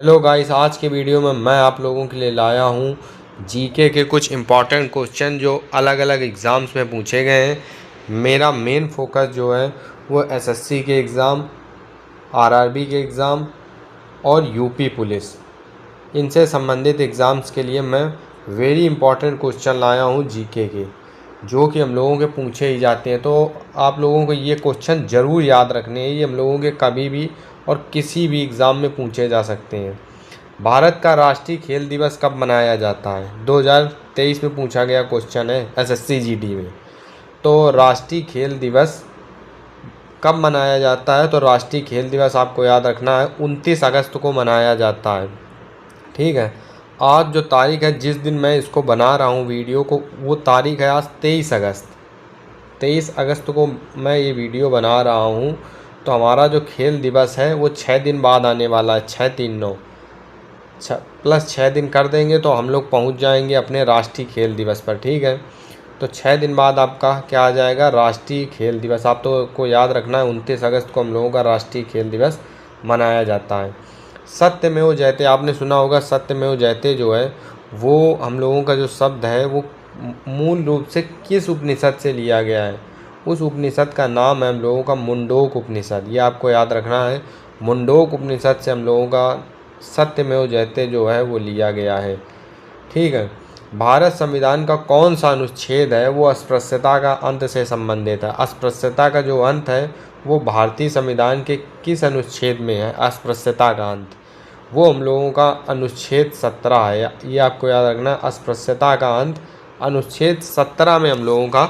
Hello guys, आज के video में मैं आप लोगों के लिए लाया हूँ जीके के कुछ इम्पॉर्टेंट क्वेश्चन जो अलग अलग एग्ज़ाम्स में पूछे गए हैं। मेरा मेन फोकस जो है वो एसएससी के एग्ज़ाम, आरआरबी के एग्ज़ाम और यूपी पुलिस, इनसे संबंधित एग्ज़ाम्स के लिए मैं वेरी इंपॉर्टेंट क्वेश्चन लाया हूँ जीके के, जो कि हम लोगों के पूछे ही जाते हैं। तो आप लोगों को ये क्वेश्चन ज़रूर याद रखने हैं, ये हम लोगों के कभी भी और किसी भी एग्ज़ाम में पूछे जा सकते हैं। भारत का राष्ट्रीय खेल दिवस कब मनाया जाता है? 2023 में पूछा गया क्वेश्चन है एसएससी जीडी में। तो राष्ट्रीय खेल दिवस कब मनाया जाता है? तो राष्ट्रीय खेल दिवस आपको याद रखना है 29 अगस्त को मनाया जाता है। ठीक है, आज जो तारीख है, जिस दिन मैं इसको बना रहा हूँ वीडियो को, वो तारीख है आज 23 अगस्त। 23 अगस्त को मैं ये वीडियो बना रहा हूँ। तो हमारा जो खेल दिवस है वो 6 दिन बाद आने वाला है। 6-3-9 प्लस 6 दिन कर देंगे तो हम लोग पहुँच जाएंगे अपने राष्ट्रीय खेल दिवस पर। ठीक है, तो 6 दिन बाद आपका क्या आ जाएगा? राष्ट्रीय खेल दिवस। आप तो को याद रखना है 29 अगस्त को हम लोगों का राष्ट्रीय खेल दिवस मनाया जाता है। सत्यमेव जयते, आपने सुना होगा। सत्यमेव जयते जो है वो हम लोगों का जो शब्द है वो मूल रूप से किस उपनिषद से लिया गया है? उस उपनिषद का नाम है हम लोगों का मुंडोक उपनिषद। ये आपको याद रखना है। मुंडोक उपनिषद से हम लोगों का सत्यमेव जयते जो है वो लिया गया है। ठीक है, भारत संविधान का कौन सा अनुच्छेद है वो अस्पृश्यता का अंत से संबंधित है? अस्पृश्यता का जो अंत है वो भारतीय संविधान के किस अनुच्छेद में है? अस्पृश्यता का अंत वो हम लोगों का अनुच्छेद 17 है। ये आपको याद रखना है। अस्पृश्यता का अंत अनुच्छेद 17 में हम लोगों का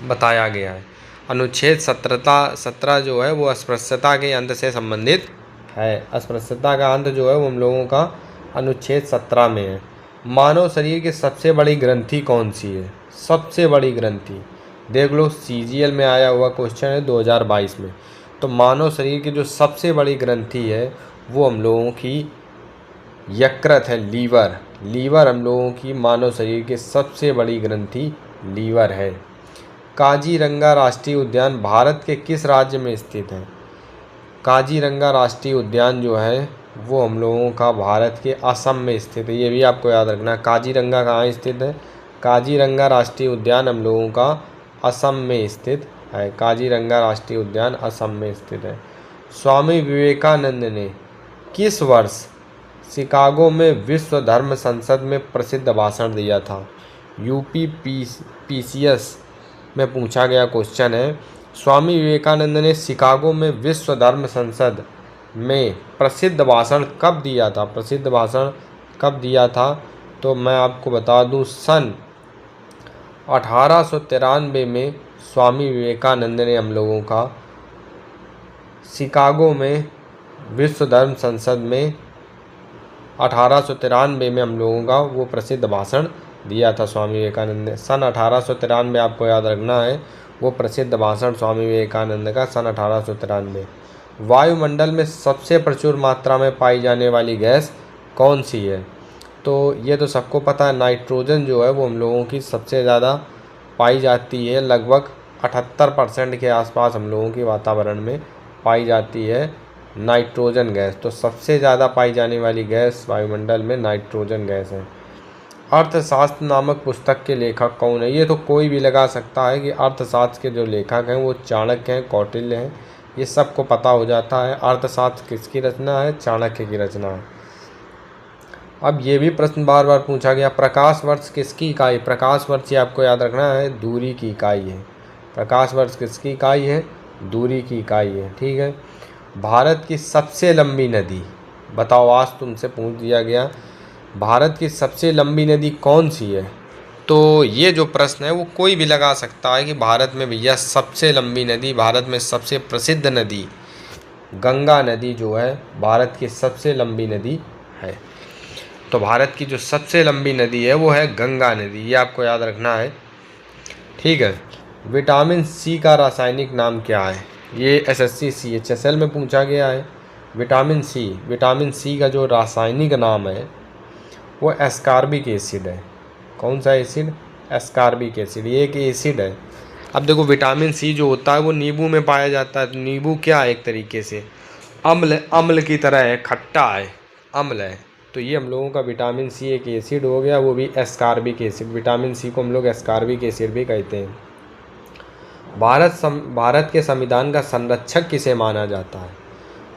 बताया गया है। अनुच्छेद 17 जो है वो अस्पृश्यता के अंत से संबंधित है। अस्पृश्यता का अंत जो है वो हम लोगों का अनुच्छेद 17 में है। मानव शरीर की सबसे बड़ी ग्रंथि कौन सी है? सबसे बड़ी ग्रंथि देख लो, सीजीएल में आया हुआ क्वेश्चन है 2022 में। तो मानव शरीर की जो सबसे बड़ी ग्रंथि है वो हम लोगों की यकृत है, लीवर। लीवर हम लोगों की मानव शरीर की सबसे बड़ी ग्रंथि लीवर है। काजीरंगा राष्ट्रीय उद्यान भारत के किस राज्य में स्थित है? काजीरंगा राष्ट्रीय उद्यान जो है वो हम लोगों का भारत के असम में स्थित है। ये भी आपको याद रखना है। काजीरंगा कहाँ स्थित है? काजीरंगा राष्ट्रीय उद्यान हम लोगों का असम में स्थित है। काजीरंगा राष्ट्रीय उद्यान असम में स्थित है। स्वामी विवेकानंद ने किस वर्ष शिकागो में विश्व धर्म संसद में प्रसिद्ध भाषण दिया था? यूपी पीसीएस में पूछा गया क्वेश्चन है। स्वामी विवेकानंद ने शिकागो में विश्व धर्म संसद में प्रसिद्ध भाषण कब दिया था? प्रसिद्ध भाषण कब दिया था? तो मैं आपको बता दूं, सन 1893 में स्वामी विवेकानंद ने हम लोगों का शिकागो में विश्व धर्म संसद में 1893 में हम लोगों का वो प्रसिद्ध भाषण दिया था। स्वामी विवेकानंद ने सन 1893, आपको याद रखना है, वो प्रसिद्ध भाषण स्वामी विवेकानंद का सन 1893। वायुमंडल में सबसे प्रचुर मात्रा में पाई जाने वाली गैस कौन सी है? तो ये तो सबको पता है, नाइट्रोजन जो है वो हम लोगों की सबसे ज़्यादा पाई जाती है। लगभग 78% के आसपास हम लोगों की वातावरण में पाई जाती है नाइट्रोजन गैस। तो सबसे ज़्यादा पाई जाने वाली गैस वायुमंडल में नाइट्रोजन गैस है। अर्थशास्त्र नामक पुस्तक के लेखक कौन है? ये तो कोई भी लगा सकता है कि अर्थशास्त्र के जो लेखक हैं वो चाणक्य हैं, कौटिल्य हैं। ये सबको पता हो जाता है अर्थशास्त्र किसकी रचना है, चाणक्य की रचना है। अब ये भी प्रश्न बार बार पूछा गया, प्रकाश वर्ष किसकी इकाई? प्रकाश वर्ष ये आपको याद रखना है, दूरी की इकाई है। प्रकाश वर्ष किसकी इकाई है? दूरी की इकाई है। ठीक है, भारत की सबसे लंबी नदी बताओ। आज तुमसे पूछ दिया गया भारत की सबसे लंबी नदी कौन सी है? तो ये जो प्रश्न है वो कोई भी लगा सकता है कि भारत में भैया सबसे लंबी नदी, भारत में सबसे प्रसिद्ध नदी गंगा नदी जो है भारत की सबसे लंबी नदी है। तो भारत की जो सबसे लंबी नदी है वो है गंगा नदी, ये आपको याद रखना है। ठीक है, विटामिन सी का रासायनिक नाम क्या है? ये एसएससी CHSL में पूछा गया है। विटामिन सी का जो रासायनिक नाम है वो एस्कॉर्बिक एसिड है। कौन सा एसिड? एस्कॉर्बिक एसिड, ये एक एसिड है। अब देखो, विटामिन सी जो होता है वो नींबू में पाया जाता है। तो नींबू क्या है? एक तरीके से अम्ल की तरह है, खट्टा है। अम्ल है। तो ये हम लोगों का विटामिन सी एक एसिड हो गया, वो भी एस्कॉर्बिक एसिड। विटामिन सी को हम लोग एस्कॉर्बिक एसिड भी कहते हैं। भारत के संविधान का संरक्षक किसे माना जाता है?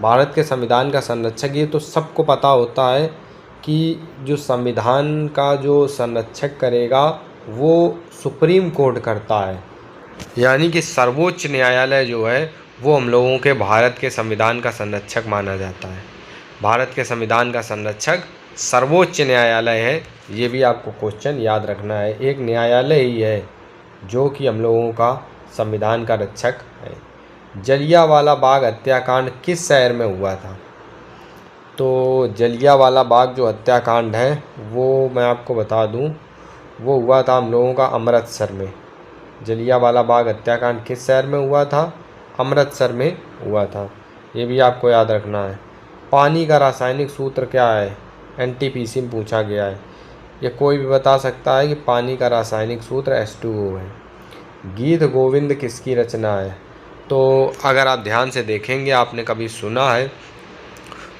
भारत के संविधान का संरक्षक, ये तो सबको पता होता है कि जो संविधान का जो संरक्षक करेगा वो सुप्रीम कोर्ट करता है, यानी कि सर्वोच्च न्यायालय जो है वो हम लोगों के भारत के संविधान का संरक्षक माना जाता है। भारत के संविधान का संरक्षक सर्वोच्च न्यायालय है, ये भी आपको क्वेश्चन याद रखना है। एक न्यायालय ही है जो कि हम लोगों का संविधान का रक्षक है। जलियांवाला बाग हत्याकांड किस शहर में हुआ था? तो जलियांवाला बाग जो हत्याकांड है वो मैं आपको बता दूं, वो हुआ था हम लोगों का अमृतसर में। जलियांवाला बाग हत्याकांड किस शहर में हुआ था? अमृतसर में हुआ था, ये भी आपको याद रखना है। पानी का रासायनिक सूत्र क्या है? एनटीपीसी में पूछा गया है। ये कोई भी बता सकता है कि पानी का रासायनिक सूत्र H2O है। गीत गोविंद किसकी रचना है? तो अगर आप ध्यान से देखेंगे, आपने कभी सुना है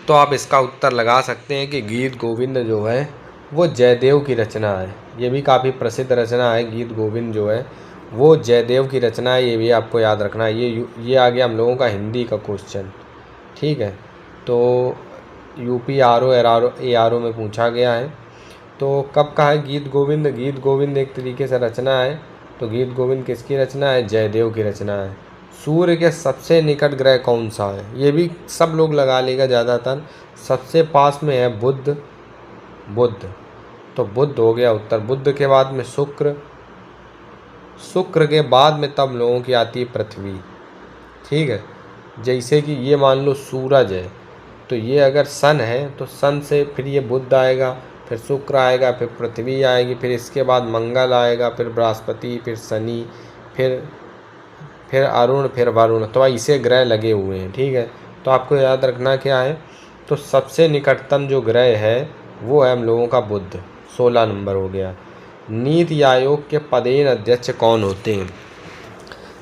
तो आप इसका उत्तर लगा सकते हैं कि गीत गोविंद जो है वो जयदेव की रचना है। ये भी काफ़ी प्रसिद्ध रचना है, गीत गोविंद जो है वो जयदेव की रचना है, ये भी आपको याद रखना है। ये आ गया हम लोगों का हिंदी का क्वेश्चन, ठीक है। तो यूपी ARO में पूछा गया है। तो कब का है गीत गोविंद? गीत गोविंद एक तरीके से रचना है, तो गीत गोविंद किसकी रचना है? जयदेव की रचना है। सूर्य के सबसे निकट ग्रह कौन सा है? ये भी सब लोग लगा लेगा ज़्यादातर। सबसे पास में है बुध, तो बुध हो गया उत्तर। बुध के बाद में शुक्र, शुक्र के बाद में तब लोगों की आती है पृथ्वी, ठीक है। जैसे कि ये मान लो सूरज है, तो ये अगर सन है तो सन से फिर ये बुध आएगा, फिर शुक्र आएगा, फिर पृथ्वी आएगी, फिर इसके बाद मंगल आएगा, फिर बृहस्पति, फिर शनि, फिर अरुण, फिर वरुण। तो ऐसे ग्रह लगे हुए हैं, ठीक है। तो आपको याद रखना क्या है, तो सबसे निकटतम जो ग्रह है वो है हम लोगों का बुध, 16 नंबर हो गया। नीति आयोग के पदेन अध्यक्ष कौन होते हैं?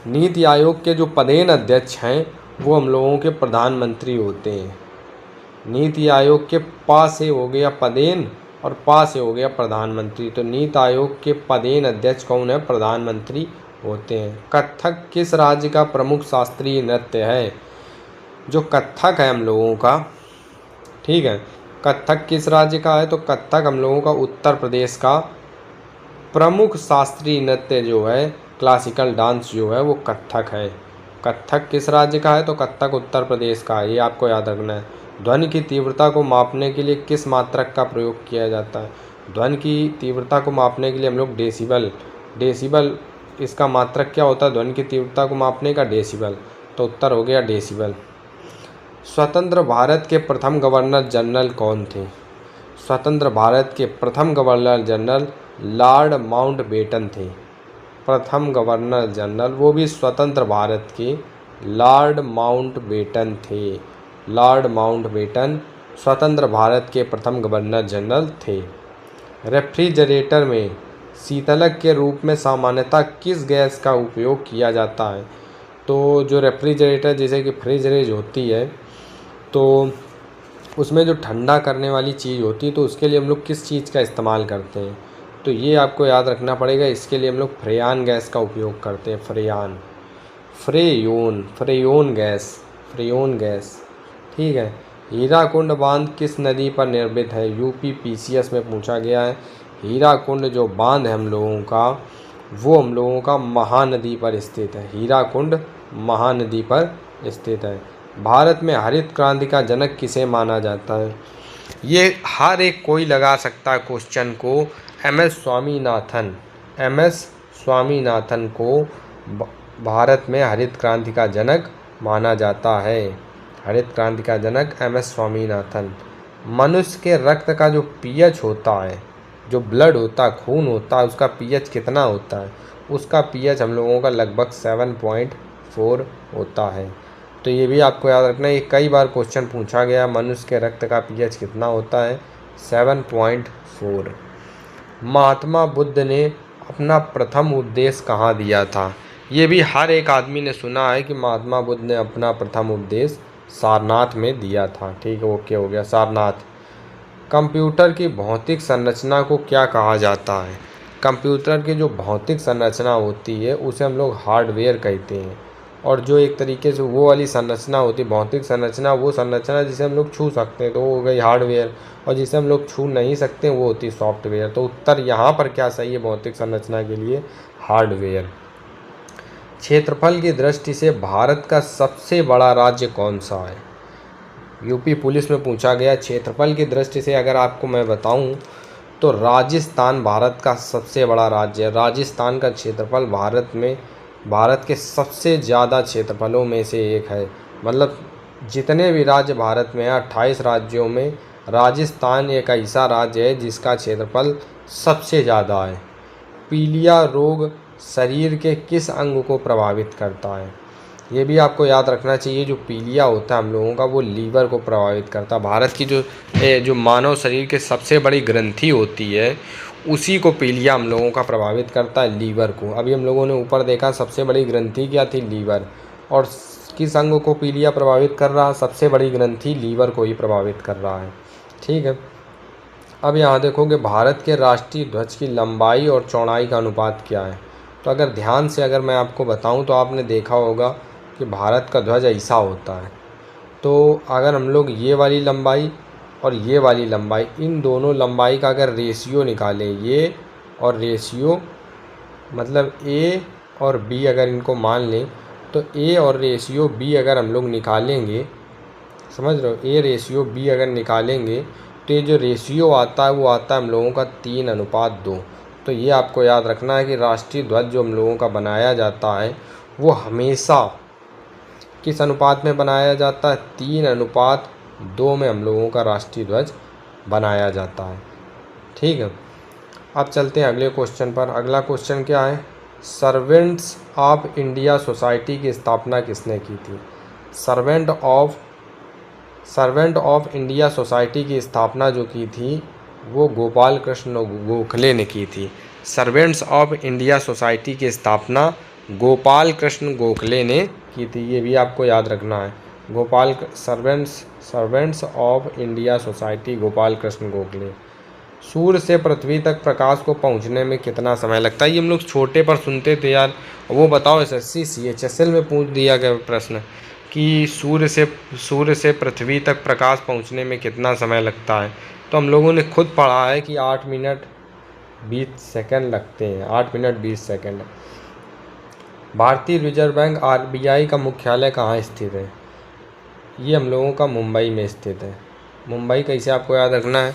नीति आयोग के जो पदेन अध्यक्ष हैं वो हम लोगों के प्रधानमंत्री होते हैं। नीति आयोग के पा से हो गया पदेन और पा से हो गया प्रधानमंत्री। तो नीति आयोग के पदेन अध्यक्ष कौन है? प्रधानमंत्री होते हैं। कथक किस राज्य का प्रमुख शास्त्रीय नृत्य है? जो कथक है हम लोगों का, ठीक है, कथक किस राज्य का है? तो कथक हम लोगों का उत्तर प्रदेश का प्रमुख शास्त्रीय नृत्य जो है, क्लासिकल डांस जो है वो कथक है। कथक किस राज्य का है? तो कथक उत्तर प्रदेश का है, ये आपको याद रखना है। ध्वनि की तीव्रता को मापने के लिए किस मात्रक का प्रयोग किया जाता है? ध्वनि की तीव्रता को मापने के लिए हम लोग डेसिबल इसका मात्रक क्या होता है? ध्वनि की तीव्रता को मापने का डेसिबल। तो उत्तर हो गया डेसिबल। स्वतंत्र भारत के प्रथम गवर्नर जनरल कौन थे? स्वतंत्र भारत के प्रथम गवर्नर जनरल लॉर्ड माउंटबेटन थे। प्रथम गवर्नर जनरल वो भी स्वतंत्र भारत के लॉर्ड माउंटबेटन थे। लॉर्ड माउंटबेटन स्वतंत्र भारत के प्रथम गवर्नर जनरल थे। रेफ्रिजरेटर में शीतलक के रूप में सामान्यतः किस गैस का उपयोग किया जाता है? तो जो रेफ्रिजरेटर जैसे कि फ्रिज होती है, तो उसमें जो ठंडा करने वाली चीज़ होती है, तो उसके लिए हम लोग किस चीज़ का इस्तेमाल करते हैं? तो ये आपको याद रखना पड़ेगा। इसके लिए हम लोग फ्रेयान गैस का उपयोग करते हैं। फ्रेयोन गैस, ठीक है। हीराकुंड बांध किस नदी पर निर्मित है? यूपी PCS में पूछा गया है। हीराकुंड जो बांध है हम लोगों का, वो हम लोगों का महानदी पर स्थित है। हीराकुंड महानदी पर स्थित है। भारत में हरित क्रांति का जनक किसे माना जाता है? ये हर एक कोई लगा सकता है क्वेश्चन को। MS स्वामीनाथन को भारत में हरित क्रांति का जनक माना जाता है। हरित क्रांति का जनक MS स्वामीनाथन। मनुष्य के रक्त का जो pH होता है, जो ब्लड होता है, खून होता है, उसका pH कितना होता है? उसका pH हम लोगों का लगभग 7.4 होता है। तो ये भी आपको याद रखना है, ये कई बार क्वेश्चन पूछा गया। मनुष्य के रक्त का pH कितना होता है? 7.4। महात्मा बुद्ध ने अपना प्रथम उपदेश कहाँ दिया था? ये भी हर एक आदमी ने सुना है कि महात्मा बुद्ध ने अपना प्रथम उपदेश सारनाथ में दिया था, ठीक है, ओके हो गया। सारनाथ कंप्यूटर की भौतिक संरचना को क्या कहा जाता है? कंप्यूटर की जो भौतिक संरचना होती है उसे हम लोग हार्डवेयर कहते हैं, और जो एक तरीके से वो वाली संरचना होती है भौतिक संरचना, वो संरचना जिसे हम लोग छू सकते हैं तो वो हो गई हार्डवेयर, और जिसे हम लोग छू नहीं सकते वो होती है सॉफ्टवेयर। तो उत्तर यहाँ पर क्या सही है भौतिक संरचना के लिए? हार्डवेयर। क्षेत्रफल की दृष्टि से भारत का सबसे बड़ा राज्य कौन सा है? यूपी पुलिस में पूछा गया। क्षेत्रफल की दृष्टि से अगर आपको मैं बताऊं तो राजस्थान भारत का सबसे बड़ा राज्य है। राजस्थान का क्षेत्रफल भारत के सबसे ज़्यादा क्षेत्रफलों में से एक है। मतलब जितने भी राज्य भारत में हैं 28 राज्यों में राजस्थान एक ऐसा राज्य है जिसका क्षेत्रफल सबसे ज़्यादा है। पीलिया रोग शरीर के किस अंग को प्रभावित करता है? ये भी आपको याद रखना चाहिए। जो पीलिया होता है हम लोगों का वो लीवर को प्रभावित करता है। भारत की जो मानव शरीर के सबसे बड़ी ग्रंथि होती है उसी को पीलिया हम लोगों का प्रभावित करता है, लीवर को। अभी हम लोगों ने ऊपर देखा सबसे बड़ी ग्रंथि क्या थी? लीवर। और किस अंग को पीलिया प्रभावित कर रहा है? सबसे बड़ी ग्रंथि लीवर को ही प्रभावित कर रहा है। ठीक है। अब यहाँ देखोगे भारत के राष्ट्रीय ध्वज की लंबाई और चौड़ाई का अनुपात क्या है? तो अगर ध्यान से अगर मैं आपको बताऊँ तो आपने देखा होगा कि भारत का ध्वज ऐसा होता है। तो अगर हम लोग ये वाली लंबाई और ये वाली लंबाई, इन दोनों लंबाई का अगर रेशियो निकालें, ये और रेशियो मतलब ए और बी अगर इनको मान लें, तो ए और रेशियो बी अगर हम लोग निकालेंगे, समझ रहे हो, ए रेशियो बी अगर निकालेंगे तो ये जो रेशियो आता है वो आता है हम लोगों का 3:2। तो ये आपको याद रखना है कि राष्ट्रीय ध्वज जो हम लोगों का बनाया जाता है वो हमेशा किस अनुपात में बनाया जाता है? 3:2 में हम लोगों का राष्ट्रीय ध्वज बनाया जाता है। ठीक है। अब चलते हैं अगले क्वेश्चन पर। अगला क्वेश्चन क्या है? सर्वेंट्स ऑफ इंडिया सोसाइटी की स्थापना किसने की थी? सर्वेंट ऑफ इंडिया सोसाइटी की स्थापना जो की थी वो गोपाल कृष्ण गोखले ने की थी। सर्वेंट्स ऑफ इंडिया सोसाइटी की स्थापना गोपाल कृष्ण गोखले ने की थी। ये भी आपको याद रखना है। Servants of India society Gopal Krishna Gokhale. सूर्य से पृथ्वी तक प्रकाश को पहुंचने में कितना समय लगता है? ये हम लोग छोटे पर सुनते थे यार। वो बताओ, एसएससी CHSL में पूछ दिया गया प्रश्न कि सूर्य से पृथ्वी तक प्रकाश पहुंचने में कितना समय लगता है। तो हम लोगों ने खुद पढ़ा है कि 8 मिनट 20 सेकंड लगते हैं। 8 मिनट 20 सेकंड। भारतीय रिजर्व बैंक RBI का मुख्यालय कहाँ स्थित है? ये हम लोगों का मुंबई में स्थित है। मुंबई कैसे आपको याद रखना है?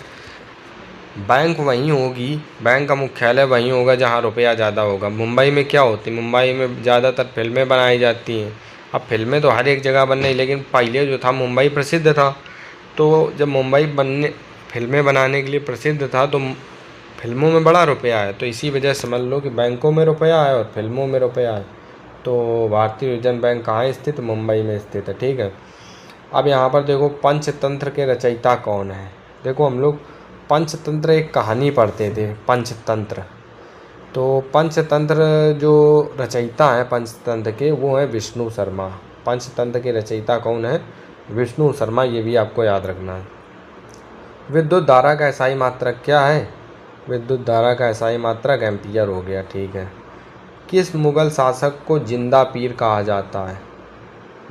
बैंक वहीं होगी, बैंक का मुख्यालय वहीं होगा जहाँ रुपया ज़्यादा होगा। मुंबई में क्या होती है? मुंबई में ज़्यादातर फिल्में बनाई जाती हैं। अब फिल्में तो हर एक जगह बन रही, लेकिन पहले जो था मुंबई प्रसिद्ध था। तो जब मुंबई फिल्में बनाने के लिए प्रसिद्ध था तो फिल्मों में बड़ा रुपया है, तो इसी वजह से समझ लो कि बैंकों में रुपया है और फिल्मों में रुपया है। तो भारतीय रिजर्व बैंक कहाँ स्थित? मुंबई में स्थित है। ठीक है। अब यहाँ पर देखो पंचतंत्र के रचयिता कौन है? देखो हम लोग पंचतंत्र एक कहानी पढ़ते थे, पंचतंत्र। तो पंचतंत्र जो रचयिता हैं पंचतंत्र के वो हैं विष्णु शर्मा। पंचतंत्र के रचयिता कौन है? विष्णु शर्मा। ये भी आपको याद रखना है। विद्युत धारा का एसआई मात्रक क्या है? विद्युत धारा का एसआई मात्रक एम्पियर हो गया। ठीक है। किस मुगल शासक को जिंदा पीर कहा जाता है?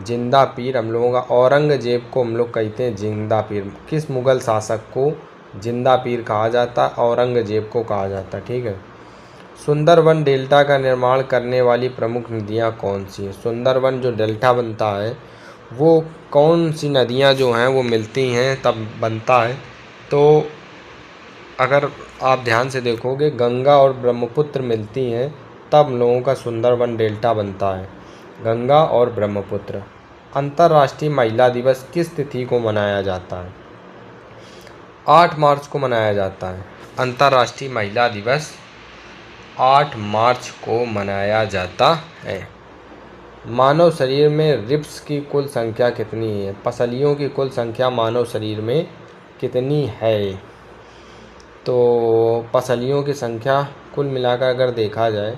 जिंदा पीर हम लोगों का औरंगजेब को हम लोग कहते हैं जिंदा पीर। किस मुगल शासक को जिंदा पीर कहा जाता है? औरंगजेब को कहा जाता है। ठीक है। सुंदरबन डेल्टा का निर्माण करने वाली प्रमुख नदियाँ कौन सी हैं? सुंदरबन जो डेल्टा बनता है वो कौन सी नदियाँ जो हैं वो मिलती हैं तब बनता है? तो अगर आप ध्यान से देखोगे गंगा और ब्रह्मपुत्र मिलती हैं तब हम लोगों का सुंदरबन डेल्टा बनता है। गंगा और ब्रह्मपुत्र। अंतर्राष्ट्रीय महिला दिवस किस तिथि को मनाया जाता है? 8 मार्च को मनाया जाता है। अंतर्राष्ट्रीय महिला दिवस 8 मार्च को मनाया जाता है। मानव शरीर में रिब्स की कुल संख्या कितनी है? पसलियों की कुल संख्या मानव शरीर में कितनी है? तो पसलियों की संख्या कुल मिलाकर अगर देखा जाए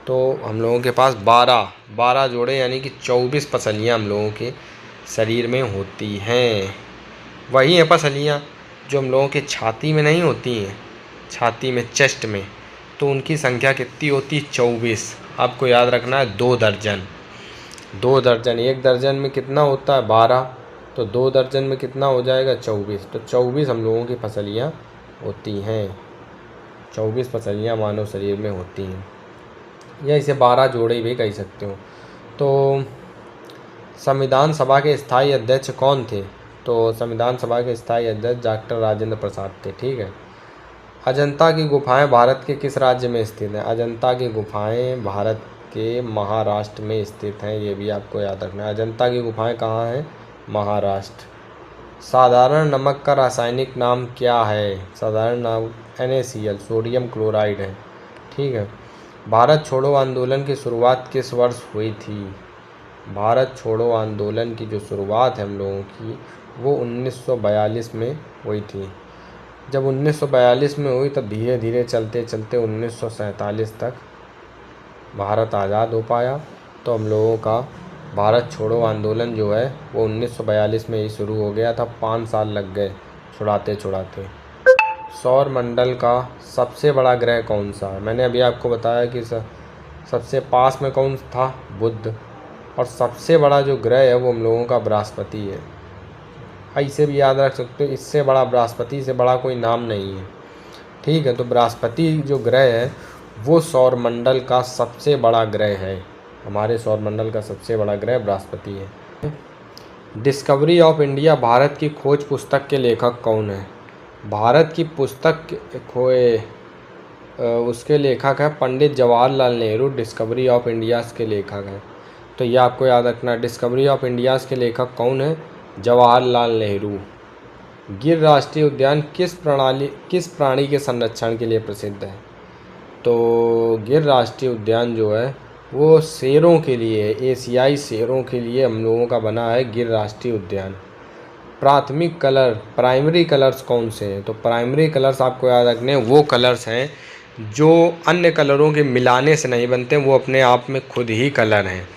तो हम लोगों के पास 12 जोड़े यानी कि 24 पसलियाँ हम लोगों के शरीर में होती हैं। वही हैं पसलियाँ जो हम लोगों के छाती में नहीं होती हैं, छाती में, चेस्ट में, तो उनकी संख्या कितनी होती है? 24। आपको याद रखना है 2 दर्जन। 2 दर्जन, 1 दर्जन में कितना होता है? 12। तो 2 दर्जन में कितना हो जाएगा? 24। तो 24 हम लोगों की फसलियाँ होती हैं। 24 फसलियाँ मानव शरीर में होती हैं, या इसे 12 जोड़े भी कह सकते हो। तो संविधान सभा के स्थायी अध्यक्ष कौन थे? तो संविधान सभा के स्थायी अध्यक्ष डॉक्टर राजेंद्र प्रसाद थे। ठीक है। अजंता की गुफाएं भारत के किस राज्य में स्थित हैं? अजंता की गुफाएं भारत के महाराष्ट्र में स्थित हैं, ये भी आपको याद रखना है। अजंता की गुफाएं कहाँ हैं? महाराष्ट्र। साधारण नमक का रासायनिक नाम क्या है? साधारण नाम NaCl, सोडियम क्लोराइड है। ठीक है। भारत छोड़ो आंदोलन की शुरुआत किस वर्ष हुई थी? भारत छोड़ो आंदोलन की जो शुरुआत है हम लोगों की, वो 1942 में हुई थी। जब 1942 में हुई तब धीरे धीरे चलते चलते 1947 तक भारत आज़ाद हो पाया। तो हम लोगों का भारत छोड़ो आंदोलन जो है वो 1942 में ही शुरू हो गया था। 5 साल लग गए छुड़ाते छुड़ाते। सौर मंडल का सबसे बड़ा ग्रह कौन सा है? मैंने अभी आपको बताया कि सबसे पास में कौन था? बुध। और सबसे बड़ा जो ग्रह है वो हम लोगों का बृहस्पति है। ऐसे भी याद रख सकते हो, इससे बड़ा, बृहस्पति से बड़ा कोई नाम नहीं है। ठीक है। तो बृहस्पति जो ग्रह है वो सौरमंडल का सबसे बड़ा ग्रह है। हमारे सौरमंडल का सबसे बड़ा ग्रह बृहस्पति है। डिस्कवरी ऑफ इंडिया भारत की खोज पुस्तक के लेखक कौन है? भारत की पुस्तक उसके लेखक है Pandit Jawaharlal Nehru. Discovery of India's के लेखक हैं। तो ये आपको याद रखना है। डिस्कवरी ऑफ इंडियाज़ के लेखक कौन है? जवाहरलाल नेहरू। गिर राष्ट्रीय उद्यान किस प्राणी के संरक्षण के लिए प्रसिद्ध है? तो गिर राष्ट्रीय उद्यान जो है वो शेरों के लिए है। एशियाई शेरों के लिए हम लोगों का बना है गिर राष्ट्रीय उद्यान। प्राइमरी कलर्स कौन से हैं? तो प्राइमरी कलर्स आपको याद रखने हैं, वो कलर्स हैं जो अन्य कलरों के मिलाने से नहीं बनते, वो अपने आप में खुद ही कलर हैं।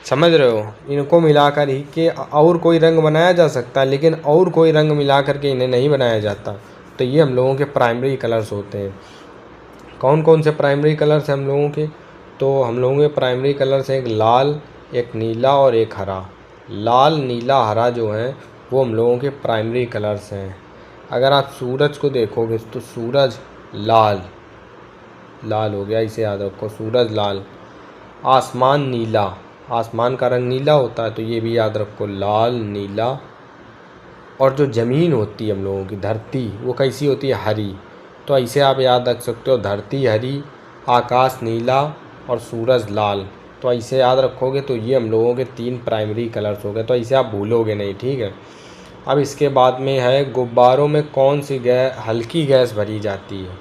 समझ रहे हो? इनको मिलाकर ही के और कोई रंग बनाया जा सकता है, लेकिन और कोई रंग मिला करके इन्हें नहीं बनाया जाता। तो ये हम लोगों के प्राइमरी कलर्स होते हैं। कौन कौन से प्राइमरी कलर्स हैं हम लोगों के? तो हम लोगों के प्राइमरी कलर्स हैं एक लाल, एक नीला और एक हरा। लाल, नीला, हरा जो है वो हम लोगों के प्राइमरी कलर्स हैं। अगर आप सूरज को देखोगे तो सूरज लाल हो गया, इसे याद रखो, सूरज लाल। आसमान नीला, आसमान का रंग नीला होता है, तो ये भी याद रखो, लाल, नीला। और जो ज़मीन होती है हम लोगों की, धरती, वो कैसी होती है? हरी। तो ऐसे आप याद रख सकते हो, धरती हरी, आकाश नीला और सूरज लाल। तो ऐसे याद रखोगे तो ये हम लोगों के 3 प्राइमरी कलर्स हो गए। तो ऐसे आप भूलोगे नहीं। ठीक है। अब इसके बाद में है गुब्बारों में कौन सी हल्की गैस भरी जाती है?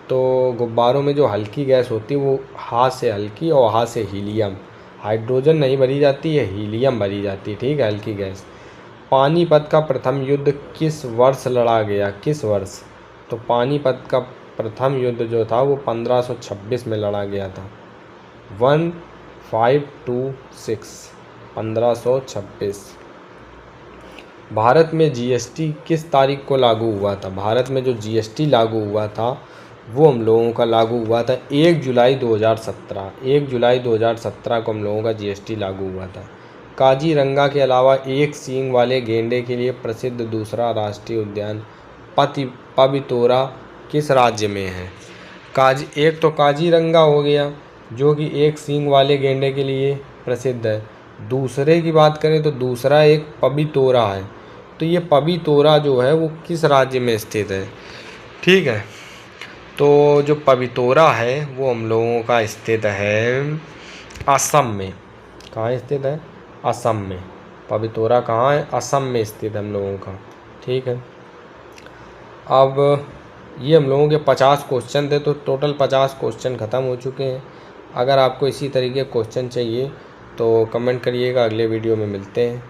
तो गुब्बारों में जो हल्की गैस होती है वो हाथ से हल्की और हाथ से हीलियम, हाइड्रोजन नहीं भरी जाती है, हीलियम भरी जाती है। ठीक है, हल्की गैस। पानीपत का प्रथम युद्ध किस वर्ष लड़ा गया? किस वर्ष? तो पानीपत का प्रथम युद्ध जो था वो 1526 में लड़ा गया था। 1526, 1526। भारत में GST किस तारीख को लागू हुआ था? भारत में जो GST लागू हुआ था वो हम लोगों का लागू हुआ था 1 जुलाई 2017। 1 जुलाई 2017 को हम लोगों का GST लागू हुआ था। काजीरंगा के अलावा एक सींग वाले गेंडे के लिए प्रसिद्ध दूसरा राष्ट्रीय उद्यान पबितोरा किस राज्य में है? एक तो काजीरंगा हो गया जो कि एक सींग वाले गेंडे के लिए प्रसिद्ध है। दूसरे की बात करें तो दूसरा एक पबितोरा है। तो ये पबितोरा जो है वो किस राज्य में स्थित है? ठीक है। तो जो पबितोरा है वो हम लोगों का स्थित है असम में। कहाँ स्थित है? असम में। पबितोरा कहाँ है? असम में स्थित है हम लोगों का। ठीक है। अब ये हम लोगों के 50 क्वेश्चन थे, तो टोटल 50 क्वेश्चन ख़त्म हो चुके हैं। अगर आपको इसी तरीके क्वेश्चन चाहिए तो कमेंट करिएगा, अगले वीडियो में मिलते हैं।